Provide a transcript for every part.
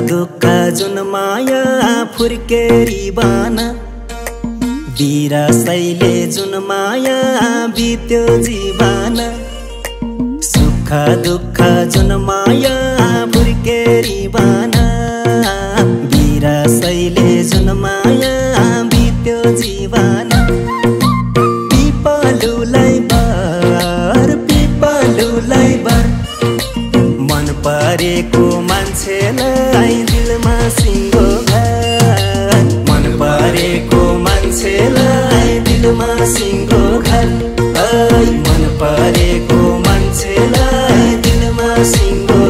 दुःख जुन माया फुर्केरी बाना बिरसैले जुन माया बित्यो जीवन सुख दुःख जुन माया फुर्केरी बाना बिरसैले जुन माया बित्यो जीवन पिपलुलाई बर मन परेको मान्छेलाई दिलमा सिंगो घर मन परेको मान्छेलाई दिलमा सिंगो घर मन परेको मान्छेलाई दिलमा सिंगो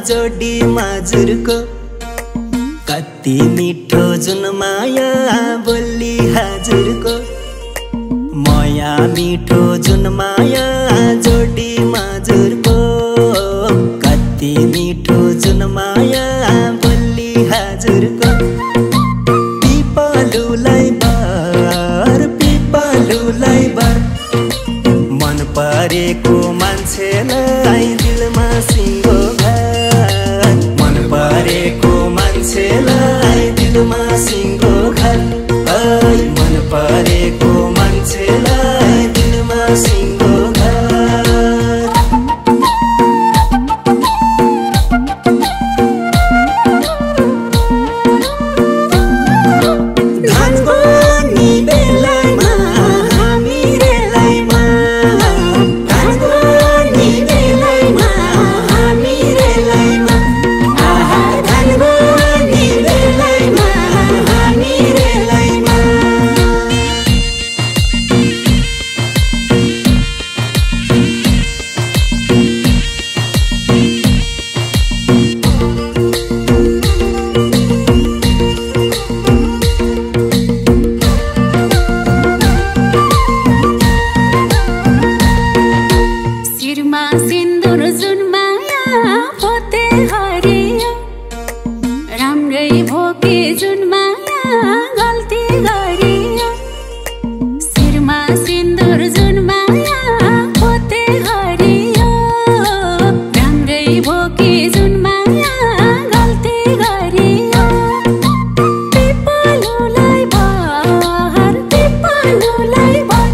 जोडी माजुरको कति मिठो जुन माया बोली हजुरको माया मिठो जुन माया जोडी माजुरको कति मिठो जुन माया बोली हजुरको पिपलुलाई बर मन परेको मान्छेलाई दिलमा सिंगो परेको मान्छेलाई दिलमा सिंगो घर मन परेको मान्छेलाई दिलमा सिंगो राम्रै भोके जुन माया गल्ती गरियो शिरमा सिन्दुर जुन माया पोते हरियो राम्रै भोके जुन माया गल्ती गरियो पिपलुलाई बहर पिपलुलाई बर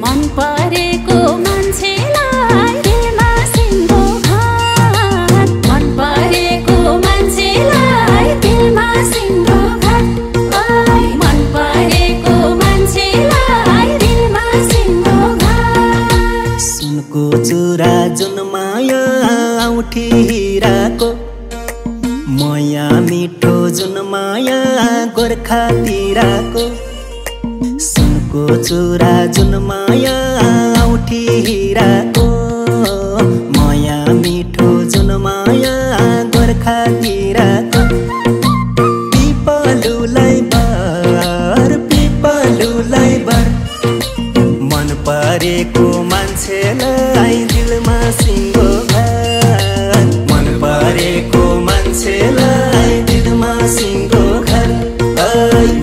मन परेको मान्छेलाई दिलमा सिङ्गो घर मन परेको मान्छेलाई दिलमा सिङ्गो घर मन परेको मान्छेलाई दिलमा सिङ्गो घर सुनको चुरा जुन माया औठी हिराको माया मिठो जुन माया गोर्खातिरको सुनको चुरा जुन माया औठी हिराको माया मिठो जुन माया गोर्खातिरको पिपलुलाई बर मन परेको मान्छेलाई दिलमा सिङ्गो घर मन परेको मान्छेलाई दिलमा सिङ्गो घर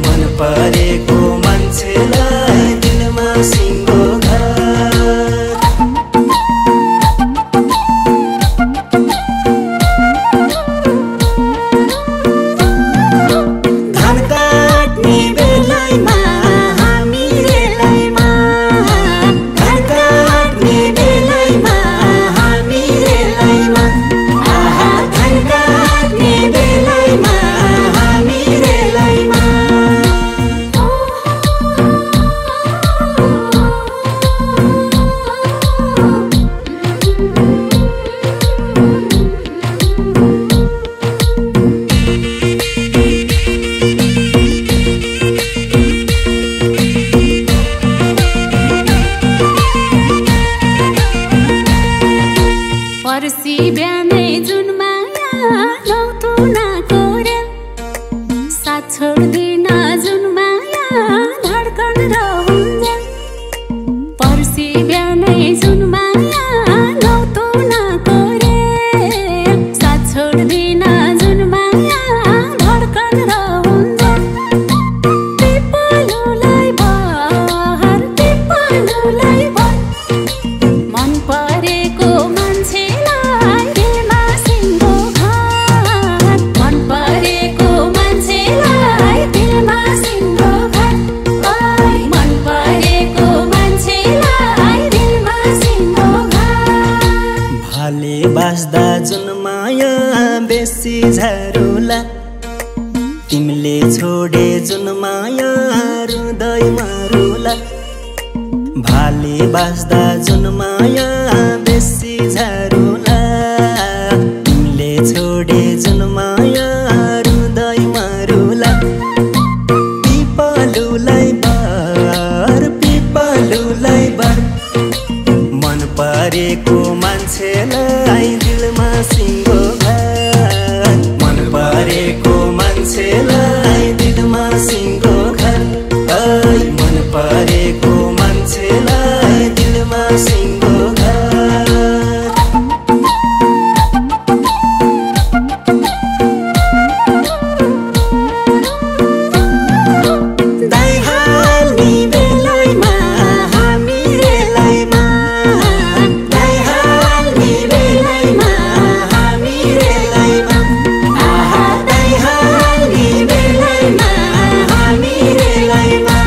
मन परेको मान्छेलाई दिलमा सिङ्गो घर धान काट्ने बेलामा हामी रेलैमा धान काट्ने बेलामा हामी रेलैमा आहा धान काट्ने बेलामा हामी रेलैमा पर्सि बिहानै जुन माया नौतुनाको रेल साथ छोड्दिन जुन माया धड्कन रहन्जेल पर्सि बिहानै जुन माया नौतुनाको रेल साथ छोड्दिन जुन माया धड्कन रहन्जेल पिपलुलाई बहर पिपलुलाई बर मन परेको मान्छेलाई दिलमा सिङ्गो घर मन परेको मान्छेलाई दिलमा सिङ्गो घर मन परेको मान्छेलाई दिलमा सिङ्गो घर भाले बास्दा जुन माया बेसी झरुला तिमीले छोडे जुन माया हृदय मारुला भाले बास्दा जुन माया बेसी झरुला तिमीले छोडे जुन माया हृदय मारुला पिपलुलाई बर मन परेको मान्छेलाई दिलमा सिङ्गो घर मन परेको मान्छेलाई दिलमा सिङ्गो घर मन परेको मान्छेलाई दिलमा सिङ्गो घर दाइ हाल्ने बेलामा हामी रेलैमा दाइ हाल्ने बेलामा हामी रेलैमा आहा दाइ हाल्ने बेलामा हामी रेलैमा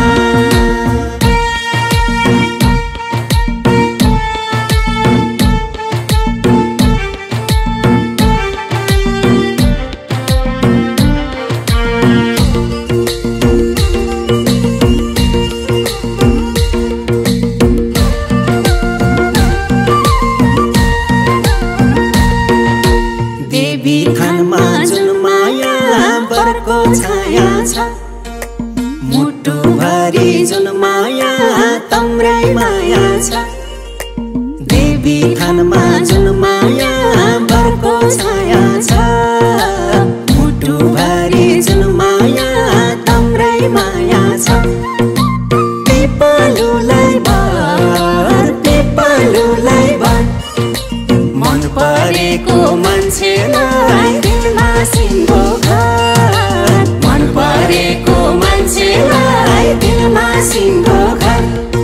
देवी थानमा जुन माया बरको छाया छ मुटुभरि जुन माया तम्रै माया छ देवी थानमा जुन माया बरको छाया छ मुटुभरि जुन माया तम्रै माया छ पिपलुलाई बर मन परेको मान्छेलाई दिलमा सिङ्गो घर दिलमा सिंहो घर